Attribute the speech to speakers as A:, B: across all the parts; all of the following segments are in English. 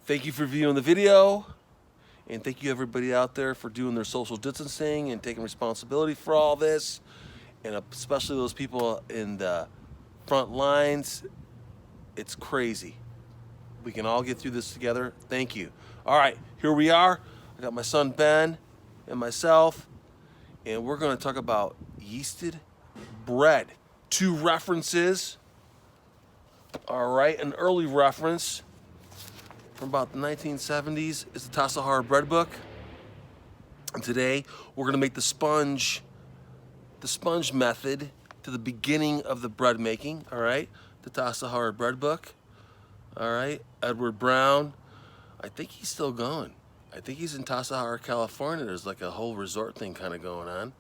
A: Thank you for viewing the video, and thank you everybody out there for doing their social distancing and taking responsibility for all this, and especially those people in the front lines. It's crazy. We can all get through this together. Thank you. All right, here we are. I got my son Ben and myself, and we're going to talk about yeasted bread. Two references. All right, an early reference from about the 1970s is the Tassajara bread book. And today we're going to make the sponge method to the beginning of the bread making. All right, the Tassajara bread book. All right, Edward Brown. I think he's still going. I think he's in Tassajara, California. There's like a whole resort thing kind of going on.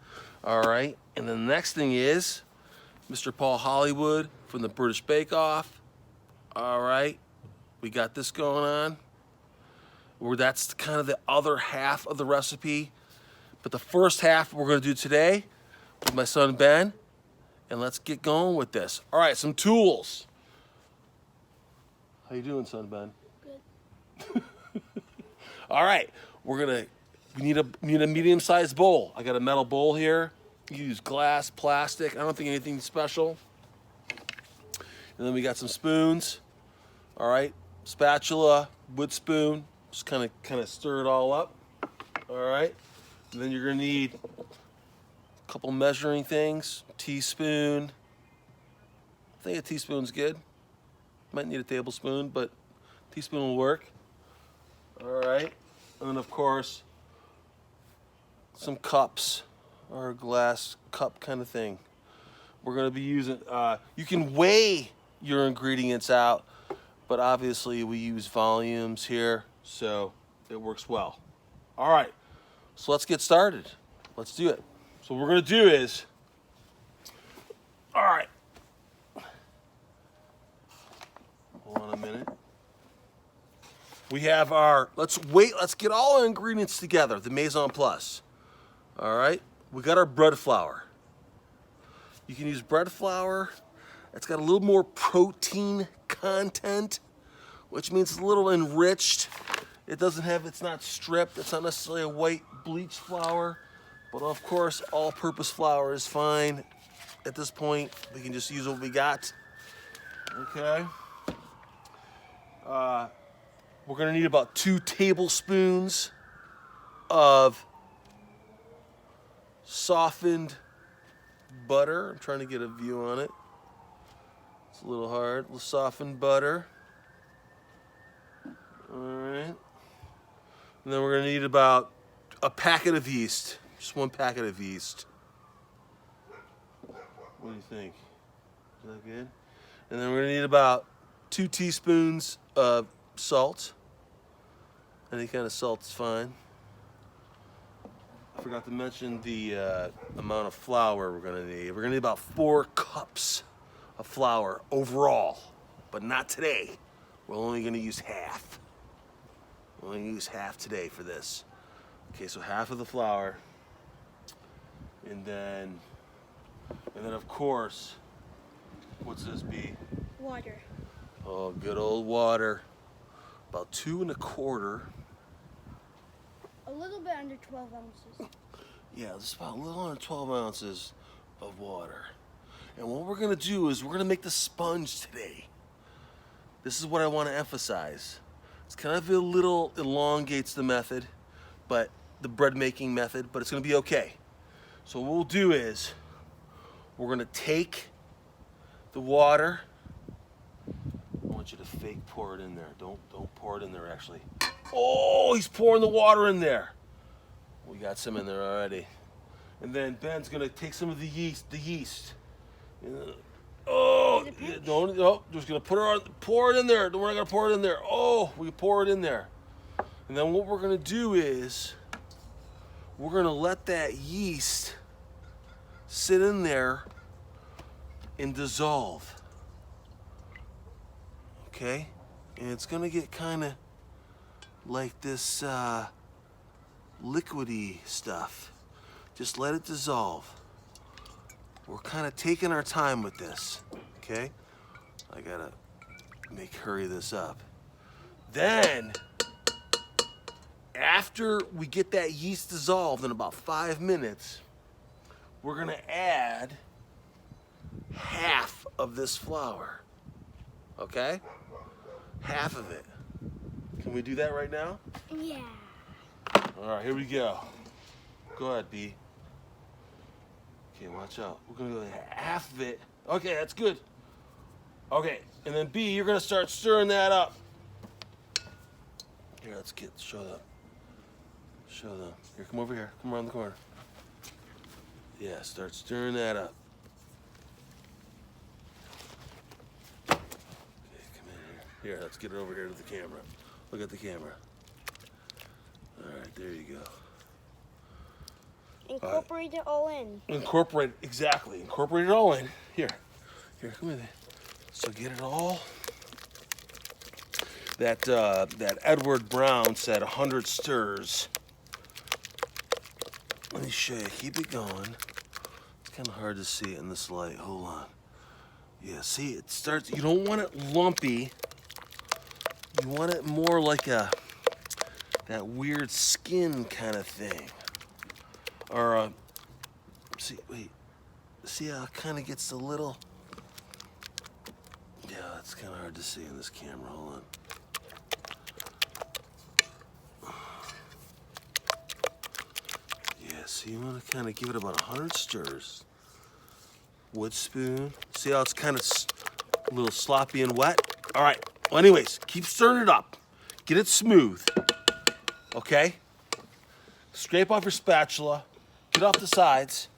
A: All right, and the next thing is Mr. Paul Hollywood from the British Bake Off. All right, we got this going on. Where that's kind of the other half of the recipe. But the first half we're going to do today with my son Ben. And let's get going with this. All right, some tools. How you doing, son Ben?
B: Good.
A: All right, we need a medium-sized bowl. I got a metal bowl here. You can use glass, plastic. I don't think anything special. And then we got some spoons. All right, spatula, wood spoon. Just kind of stir it all up. All right, and then you're gonna need a couple measuring things. Teaspoon. I think a teaspoon's good. Might need a tablespoon, but teaspoon will work. All right, and then of course some cups or a glass cup kind of thing. We're gonna be using. You can weigh your ingredients out, but obviously we use volumes here, so it works well. All right, so let's get started. Let's do it. So what we're gonna do is, all right, hold on a minute. We have our, let's get all our ingredients together, the Mise en Place. All right, we got our bread flour. You can use bread flour. It's got a little more protein content, which means it's a little enriched. It's not stripped. It's not necessarily a white bleached flour, but of course, all-purpose flour is fine. At this point, we can just use what we got. Okay. We're gonna need about 2 tablespoons of softened butter. I'm trying to get a view on it. It's a little hard. Softened butter. All right. And then we're gonna need about a packet of yeast. Just 1 packet of yeast. What do you think? Is that good? And then we're gonna need about 2 teaspoons of salt. Any kind of salt is fine. I forgot to mention the amount of flour we're gonna need. We're gonna need about 4 cups of flour overall, but not today. We're only gonna use half. We're only gonna use half today for this. Okay, so half of the flour, and then of course, what's this be?
B: Water.
A: Oh, good old water. About 2 1/4.
B: A little bit under 12 ounces.
A: Yeah, just about a little under 12 ounces of water. And what we're gonna do is we're gonna make the sponge today. This is what I wanna emphasize. It's kind of a little elongates the method, but the bread making method, but it's gonna be okay. So what we'll do is we're gonna take the water. I want you to fake pour it in there. Don't pour it in there actually. Oh, he's pouring the water in there. We got some in there already. And then Ben's gonna take some of the yeast. Oh, no, just gonna pour it in there. We're not gonna pour it in there. Oh, we pour it in there. And then what we're gonna do is we're gonna let that yeast sit in there and dissolve. Okay? And it's gonna get kind of like this liquidy stuff. Just let it dissolve. We're kind of taking our time with this, okay? I gotta hurry this up. Then after we get that yeast dissolved in about 5 minutes, we're gonna add half of this flour. Okay? Half of it. Can we do that right now?
B: Yeah.
A: All right, here we go. Go ahead, B. Okay, watch out. We're gonna go half of it. Okay, that's good. Okay, and then B, you're gonna start stirring that up. Here, let's show them. Show them. Here, come over here. Come around the corner. Yeah, start stirring that up. Okay, come in here. Here, let's get it over here to the camera. Look at the camera. All right, there you go.
B: Incorporate it all in.
A: Incorporate, exactly. Incorporate it all in. Here, come in. So get it all. That Edward Brown said 100 stirs. Let me show you. Keep it going. It's kind of hard to see it in this light. Hold on. Yeah, see, it starts. You don't want it lumpy. You want it more like that weird skin kind of thing. Or see how it kind of gets a little. Yeah, it's kind of hard to see in this camera. Hold on. Yeah, so you want to kind of give it about 100 stirs. Wood spoon. See how it's kind of a little sloppy and wet? All right. Well, anyways, keep stirring it up. Get it smooth. Okay? Scrape off your spatula. Get off the sides.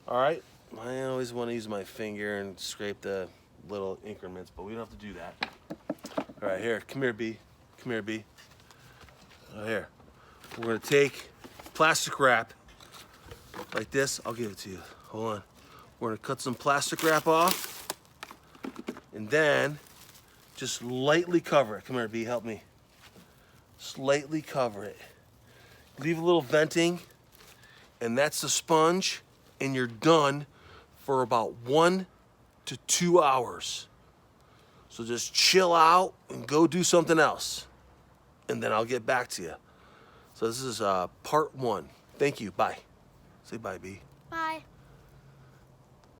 A: All right? I always want to use my finger and scrape the little increments, but we don't have to do that. All right, here. Come here, B. Come here, B. Oh, here. We're going to take plastic wrap like this. I'll give it to you. Hold on. We're going to cut some plastic wrap off. And then just lightly cover it. Come here, B. Help me. Slightly cover it. Leave a little venting. And that's the sponge. And you're done for about 1 to 2 hours. So just chill out and go do something else. And then I'll get back to you. So this is part 1. Thank you. Bye. Say bye, B.
B: Bye.